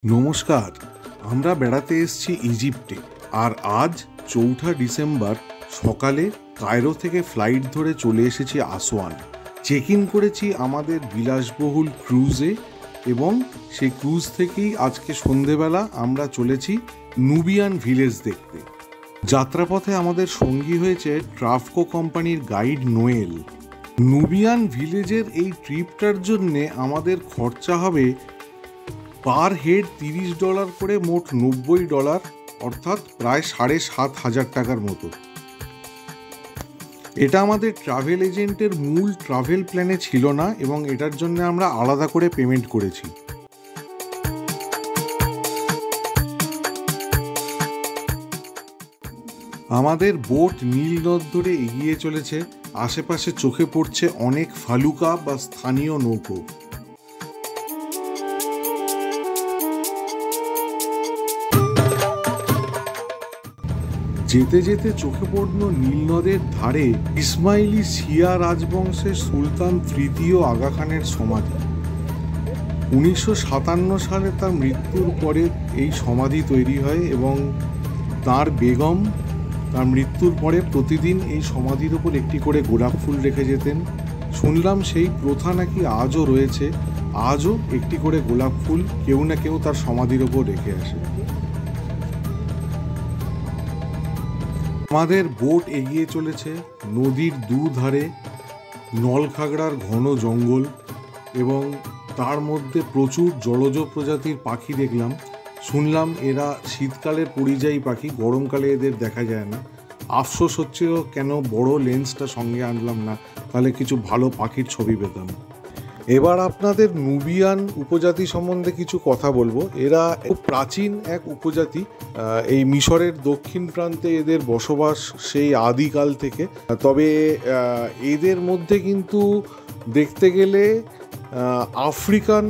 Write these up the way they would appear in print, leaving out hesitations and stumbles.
নমস্কার। আমরা বেড়াতে এসেছি ইজিপ্টে। আর আজ ৪ঠা ডিসেম্বর সকালে কায়রো থেকে ফ্লাইট ধরে চলে এসেছি আসওয়ান। চেক ইন করেছি আমাদের বিলাসবহুল ক্রুজে এবং সেই ক্রুজ থেকেই আজকে সন্ধেবেলা আমরা চলেছি নুবিয়ান ভিলেজ দেখতে। যাত্রাপথে আমাদের সঙ্গী হয়েছে ট্রাভকো কোম্পানির গাইড নোয়েল। নুবিয়ান ভিলেজের এই ট্রিপটার জন্যে আমাদের খরচা হবে পার হেড $30 করে, মোট $90, অর্থাৎ প্রায় ৭,৫০০ টাকার মতো। এটা আমাদের ট্রাভেল এজেন্টের মূল ট্রাভেল প্ল্যানে ছিল না এবং এটার জন্য আমরা আলাদা করে পেমেন্ট করেছি। আমাদের বোট নীল নদ ধরে এগিয়ে চলেছে। আশেপাশে চোখে পড়ছে অনেক ফালুকা বা স্থানীয় নৌকো। যেতে যেতে চোখে পড়ল নীলনদের ধারে ইসমাইলি শিয়া রাজবংশের সুলতান তৃতীয় আগা খানের সমাধি। 1957 সালে তার মৃত্যুর পরে এই সমাধি তৈরি হয় এবং তার বেগম তার মৃত্যুর পরে প্রতিদিন এই সমাধির ওপর একটি করে গোলাপ ফুল রেখে যেতেন। শুনলাম সেই প্রথা নাকি আজও রয়েছে। আজও একটি করে গোলাপ ফুল কেউ না কেউ তার সমাধির ওপর রেখে আসে। আমাদের বোট এগিয়ে চলেছে নদীর দুধারে নলখাগড়ার ঘন জঙ্গল এবং তার মধ্যে প্রচুর জলজ প্রজাতির পাখি দেখলাম। শুনলাম এরা শীতকালের পরিযায়ী পাখি, গরমকালে এদের দেখা যায় না। আফসোস হচ্ছিল কেন বড় লেন্সটা সঙ্গে আনলাম না, তাহলে কিছু ভালো পাখির ছবি পেতাম। এবার আপনাদের নুবিয়ান উপজাতি সম্বন্ধে কিছু কথা বলবো। এরা খুব প্রাচীন এক উপজাতি। এই মিশরের দক্ষিণ প্রান্তে এদের বসবাস সেই আদিকাল থেকে। তবে এদের মধ্যে কিন্তু দেখতে গেলে আফ্রিকান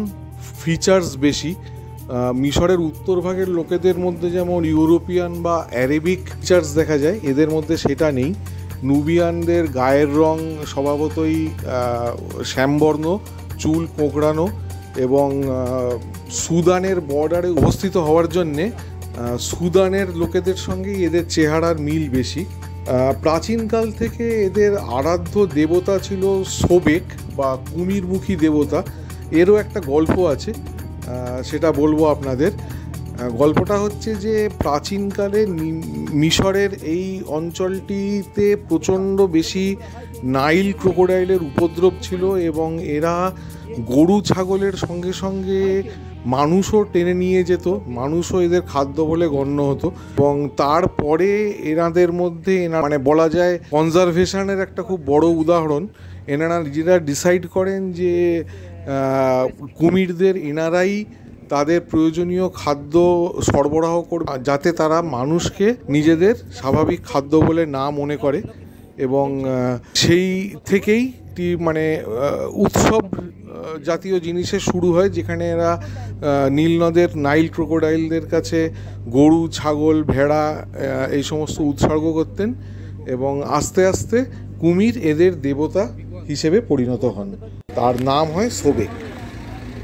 ফিচার্স বেশি। মিশরের উত্তর ভাগের লোকেদের মধ্যে যেমন ইউরোপিয়ান বা অ্যারেবিক ফিচার্স দেখা যায়, এদের মধ্যে সেটা নেই। নুবিয়ানদের গায়ের রং স্বভাবতই শ্যামবর্ণ, চুল কোঁকড়ানো এবং সুদানের বর্ডারে অবস্থিত হওয়ার জন্যে সুদানের লোকেদের সঙ্গেই এদের চেহারার মিল বেশি। প্রাচীনকাল থেকে এদের আরাধ্য দেবতা ছিল সোবেক বা কুমিরমুখী দেবতা। এরও একটা গল্প আছে, সেটা বলবো আপনাদের। গল্পটা হচ্ছে যে প্রাচীনকালে মিশরের এই অঞ্চলটিতে প্রচণ্ড বেশি নাইল ক্রোকোডাইলের উপদ্রব ছিল এবং এরা গরু ছাগলের সঙ্গে সঙ্গে মানুষও টেনে নিয়ে যেত। মানুষও এদের খাদ্য বলে গণ্য হতো এবং তারপরে এনাদের মধ্যে মানে বলা যায় কনজারভেশনের একটা খুব বড় উদাহরণ। এনারা নিজেরা ডিসাইড করেন যে কুমিরদের এনারাই তাদের প্রয়োজনীয় খাদ্য সরবরাহ করবে, যাতে তারা মানুষকে নিজেদের স্বাভাবিক খাদ্য বলে না মনে করে। এবং সেই থেকেই মানে উৎসব জাতীয় জিনিসের শুরু হয়, যেখানে এরা নীলনদের নাইল ক্রোকোডাইলদের কাছে গরু, ছাগল, ভেড়া এই সমস্ত উৎসর্গ করতেন এবং আস্তে আস্তে কুমির এদের দেবতা হিসেবে পরিণত হন। তার নাম হয় সোবেক।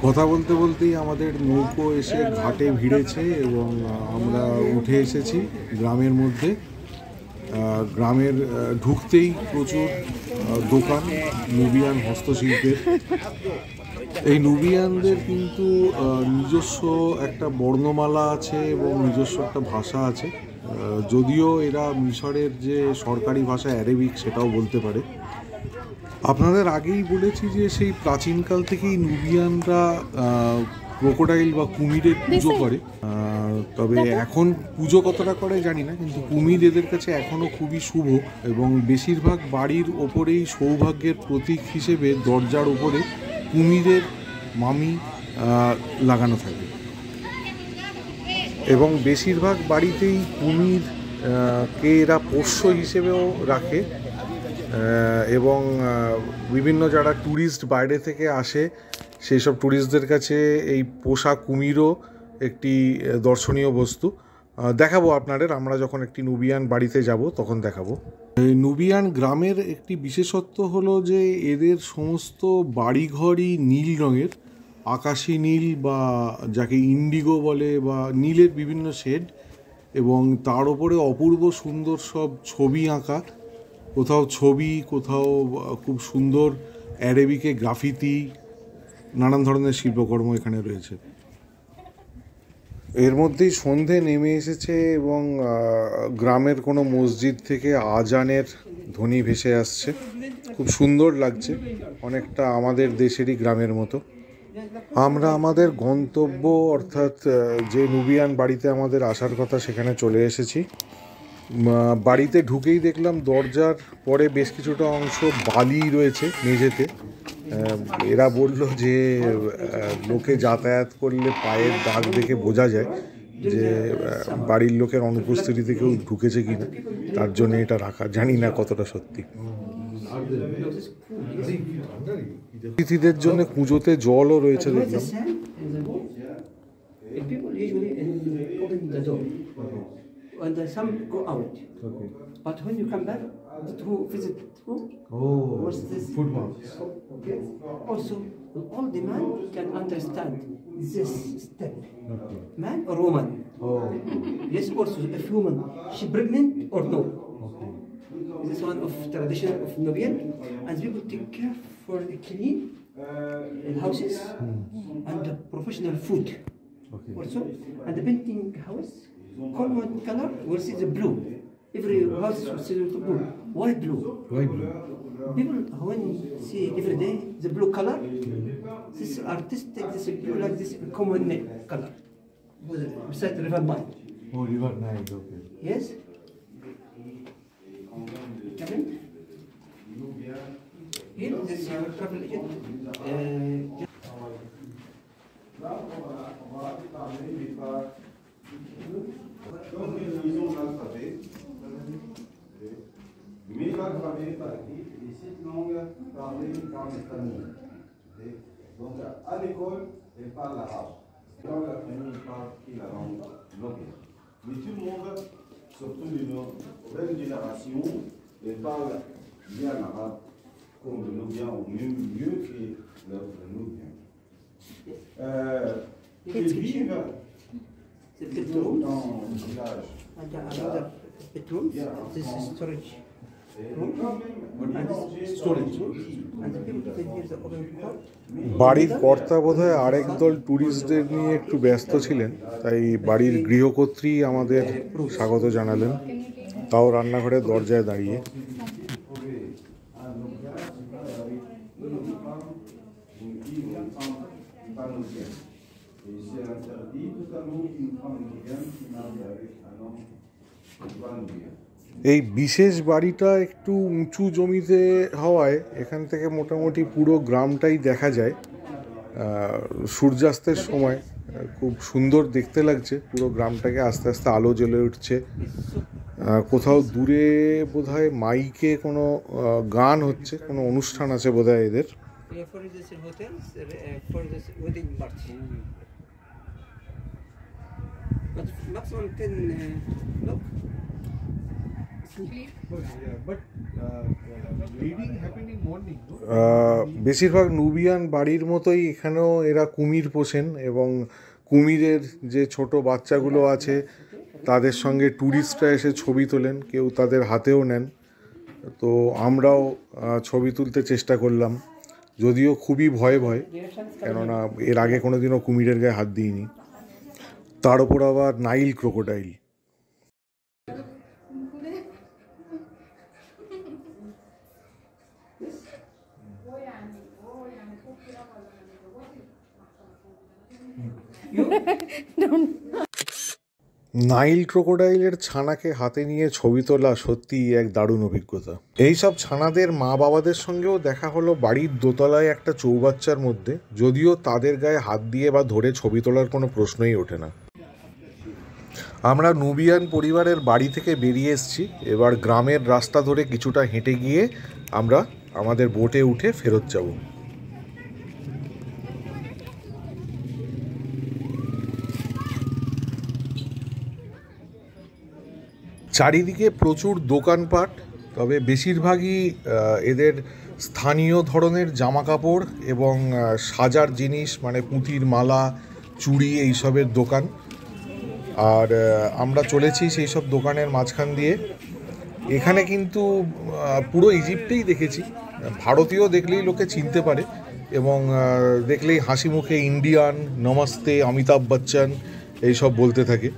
কথা বলতে বলতেই আমাদের নৌকো এসে ঘাটে ভিড়েছে এবং আমরা উঠে এসেছি গ্রামের মধ্যে। গ্রামের ঢুকতেই প্রচুর দোকান নুবিয়ান হস্তশিল্পের। এই নুবিয়ানদের কিন্তু নিজস্ব একটা বর্ণমালা আছে এবং নিজস্ব একটা ভাষা আছে, যদিও এরা মিশরের যে সরকারি ভাষা অ্যারাবিক সেটাও বলতে পারে। আপনাদের আগেই বলেছি যে সেই প্রাচীনকাল থেকেই নুবিয়ানরা ক্রোকোডাইল বা কুমিরের পুজো করে। তবে এখন পুজো কতটা করে জানি না, কিন্তু কুমির এদের কাছে এখনও খুবই শুভ এবং বেশিরভাগ বাড়ির ওপরেই সৌভাগ্যের প্রতীক হিসেবে দরজার ওপরে কুমিরের মামি লাগানো থাকে এবং বেশিরভাগ বাড়িতেই কুমির কে এরা পোষ্য হিসেবেও রাখে এবং বিভিন্ন যারা ট্যুরিস্ট বাইরে থেকে আসে সেই সব ট্যুরিস্টদের কাছে এই পোষা কুমিরও একটি দর্শনীয় বস্তু। দেখাবো আপনাদের, আমরা যখন একটি নুবিয়ান বাড়িতে যাব তখন দেখাবো। নুবিয়ান গ্রামের একটি বিশেষত্ব হলো যে এদের সমস্ত বাড়িঘরই নীল রঙের আকাশি নীল বা যাকে ইন্ডিগো বলে বা নীলের বিভিন্ন শেড, এবং তার ওপরে অপূর্ব সুন্দর সব ছবি আঁকা, কোথাও ছবি, কোথাও খুব সুন্দর অ্যারাবিকে গ্রাফিতি, নানান ধরনের শিল্পকর্ম এখানে রয়েছে। এর মধ্যেই সন্ধে নেমে এসেছে এবং গ্রামের কোনো মসজিদ থেকে আজানের ধ্বনি ভেসে আসছে। খুব সুন্দর লাগছে, অনেকটা আমাদের দেশেরই গ্রামের মতো। আমরা আমাদের গন্তব্য অর্থাৎ যে নুবিয়ান বাড়িতে আমাদের আসার কথা সেখানে চলে এসেছি। বাড়িতে ঢুকেই দেখলাম দরজার পরে বেশ কিছুটা অংশ বালি রয়েছে মেঝেতে। এরা বলল যে লোকে যাতায়াত করলে পায়ের দাগ দেখে বোঝা যায় যে বাড়ির লোকের অনুপস্থিতিতে কেউ ঢুকেছে কিনা, তার জন্য এটা রাখা। জানি না কতটা সত্যি। অতিথিদের জন্য পুজোতে জলও রয়েছে দেখলাম। And some go out. Okay. But when you come back, who visit who? Oh, what's this? Food marks. Okay. Also, all the man can understand this step. Okay. Man or woman? Oh. Yes, also if woman, she pregnant or no? Okay. This is one of tradition of Nubian, and people take care for the clean houses and the professional food. Okay. Also, and the painting house, common color, we'll see the blue. Every house will see the blue. Why blue? Why blue? People when see every day the blue color, this artistic, this blue like this common color. Beside River Nile. Oh, River Nile, okay. Yes? Come in. Here, this travel agent. Donc à l'école, elle parle arabe. Dans la famille, elle parle la langue noble. Mais tout le monde, surtout les nouvelles générations, elle parle bien arabe, comme le nubien, ou mieux que le nubien. Ils vivent dans le village. And another bedroom, this is storage room, and this storage room, and the people can hear the open court. বাড়ির কর্তা বোধহয় আরেক দল ট্যুরিস্টদের নিয়ে একটু ব্যস্ত ছিলেন, তাই বাড়ির গৃহকর্ত্রী আমাদের স্বাগত জানালেন, তাও রান্নাঘরের দরজায় দাঁড়িয়ে। এই বিশেষ বাড়িটা একটু উঁচু জমিতে হওয়ায় এখান থেকে মোটামুটি পুরো গ্রামটাই দেখা যায়। সূর্যাস্তের সময় খুব সুন্দর দেখতে লাগছে পুরো গ্রামটাকে। আস্তে আস্তে আলো জ্বলে উঠছে। কোথাও দূরে বোধহয় মাইকে কোনো গান হচ্ছে, কোনো অনুষ্ঠান আছে বোধহয় এদের। For this hotel, for this wedding party. But maximum 10 look. বেশিরভাগ নুবিয়ান বাড়ির মতোই এখানেও এরা কুমির পোষেন, এবং কুমিরের যে ছোট বাচ্চাগুলো আছে তাদের সঙ্গে ট্যুরিস্টরা এসে ছবি তোলেন, কেউ তাদের হাতেও নেন। তো আমরাও ছবি তুলতে চেষ্টা করলাম, যদিও খুবই ভয় ভয়, কেননা এর আগে কোনো দিনও কুমিরের গায়ে হাত দিইনি। তার ওপর আবার নাইল ক্রোকোডাইল। নাইল ক্রোকোডাইলের ছানাকে হাতে নিয়ে ছবি তোলা সত্যিই এক দারুণ অভিজ্ঞতা। এইসব ছানাদের মা বাবাদের সঙ্গেও দেখা হলো বাড়ির দোতলায় একটা চৌবাচ্চার মধ্যে, যদিও তাদের গায়ে হাত দিয়ে বা ধরে ছবি তোলার কোনো প্রশ্নই ওঠে না। আমরা নুবিয়ান পরিবারের বাড়ি থেকে বেরিয়ে এসেছি। এবার গ্রামের রাস্তা ধরে কিছুটা হেঁটে গিয়ে আমরা আমাদের বোটে উঠে ফেরত যাব। চারিদিকে প্রচুর দোকানপাট, তবে বেশিরভাগই এদের স্থানীয় ধরনের জামা কাপড় এবং সাজার জিনিস, মানে পুঁতির মালা, চুড়ি, এইসবের দোকান। আর আমরা চলেছি সেই সব দোকানের মাঝখান দিয়ে। এখানে কিন্তু পুরো ইজিপ্টেই দেখেছি, ভারতীয় দেখলেই লোকে চিনতে পারে এবং দেখলেই হাসি মুখে ইন্ডিয়ান, নমস্তে, অমিতাভ বচ্চন এইসব বলতে থাকে।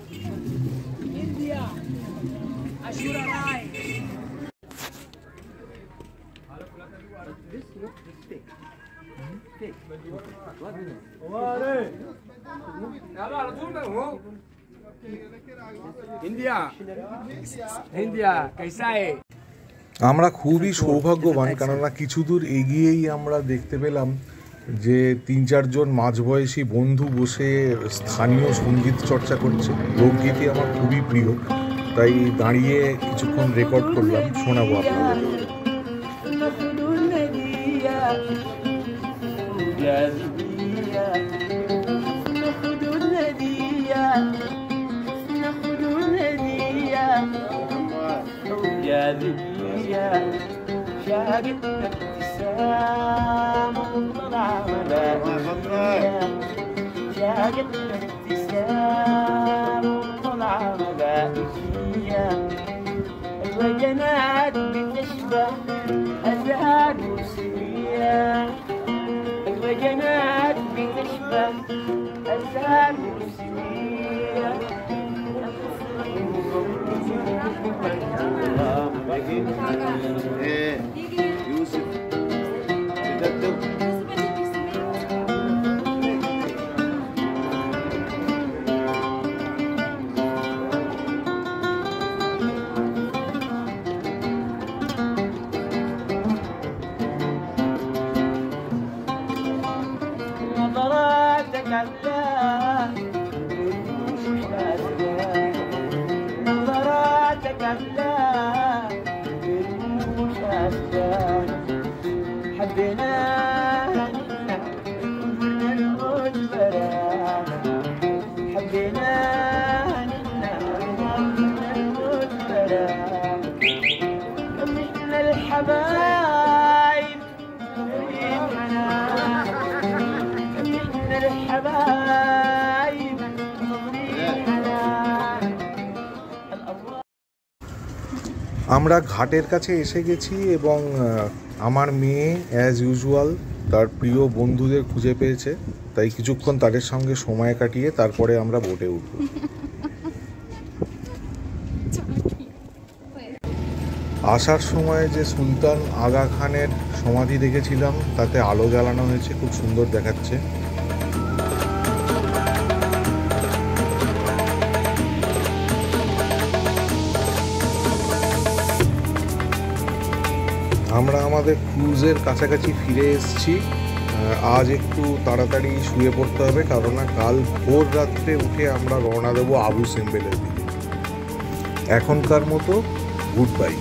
আমরা খুবই সৌভাগ্যবান, কেননা কিছু দূর এগিয়েই আমরা দেখতে পেলাম যে 3-4 জন মাঝবয়সী বন্ধু বসে স্থানীয় সঙ্গীত চর্চা করছে। লোকগীতি আমার খুবই প্রিয়, তাই দাঁড়িয়ে কিছুক্ষণ রেকর্ড করলাম, শোনাবো আপনাদের। شاقت ابتسام طلع ملائكية شاقت ابتسام طلع ملائكية الوجنات بتشبه أزهار موسمية الوجنات بتشبه أزهار موسمية يوسف تدبدب نظراتك عذاب نظراتك عذاب حبينا حبينا مثل الحبايب مثل الحبايب আমরা ঘাটের কাছে এসে গেছি এবং আমার মেয়ে অ্যাজ ইউজুয়াল তার প্রিয় বন্ধুদের খুঁজে পেয়েছে, তাই কিছুক্ষণ তাদের সঙ্গে সময় কাটিয়ে তারপরে আমরা বোটে উঠব। আসার সময় যে সুলতান আগা খানের সমাধি দেখেছিলাম তাতে আলো জ্বালানো হয়েছে, খুব সুন্দর দেখাচ্ছে। আমরা আমাদের ক্রুজের কাছাকাছি ফিরে এসেছি। আজ একটু তাড়াতাড়ি শুয়ে পড়তে হবে, কারণ কাল ভোর রাত্রে উঠে আমরা রওনা দেবো আবু সিম্বেলের দিকে। এখনকার মতো গুড বাই।